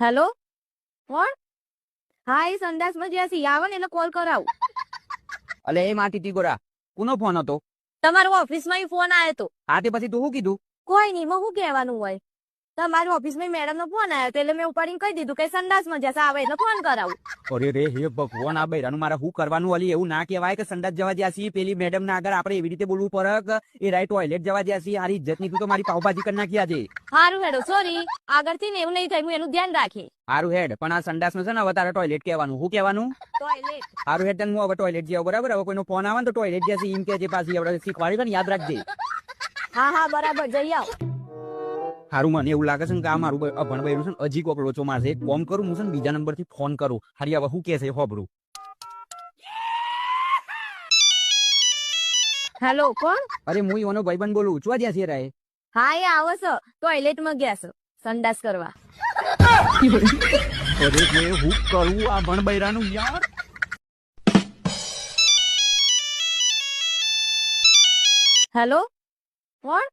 Hello કોણ? હા એ સંડાસમાં જ્યાં સી આવે ને એને કોલ કરાવું. અલે એ માટી તી ગોરા કોનો ફોન હતો? તમારો ઓફિસમાં ફોન આવ્યો તો. હા તે પછી તું શું કીધું? કોઈ નહીં માં શું કહેવાનું હોય. તમારી ઓફિસમાં મેડમ નો ફોન આવ્યો એટલે મેં ઉપાડીને કહી દીધું કે સંડાસમાં જશે આવે એટલે ફોન કરાવું. અરે રે હે ભગવાન, આ બૈરાનું મારે શું કરવાનું? અલી એવું ના કહેવાય કે સંડાસ જવા જ્યાં છીએ પેલી મેડમ ના આગળ આપણે એવી રીતે બોલવું પડે કે એ રાય ટોયલેટ જવા જ્યાં છીએ. આરી ઇજ્જત ની તું તો મારી પાવભાજી કરી નાખી આજે. સારું હેડો સોરી, આગળથી ને એવું નહીં થાય હું એનું ધ્યાન રાખી. સારું હેડ, પણ આ સંડાસ નું છે ને હવે તારે ટોયલેટ કહેવાનું. શું કહેવાનું? ટોયલેટ. સારું હેડ, તને હું હવે ટોયલેટ જાવ બરાબર. હવે કોઈનો ફોન આવે ને તો ટોયલેટ જ્યાં છે એમ કે જે પાછી આપણે શીખવાડી ને યાદ રાખજે. હા હા બરાબર જઈ આવ. હારું, મને એવું લાગે છે ને કે આ મારું અભણ બૈરું છે ને હજી કોક લોચો મારશે. એક કોમ કરું હું છે ને બીજા નંબર થી ફોન કરું. હારી હવે શું કે છે હોબરું. હેલો કોણ? અરે હું એનો ભાઈબંધ બોલું. ચો જ્યાં છે રાય? હા એ આવો છો ટોયલેટમાં ગયા છો સંડાસ કરવા. અરે કે હું કરું આ ભણ બૈરાનું યાર. હેલો કોણ?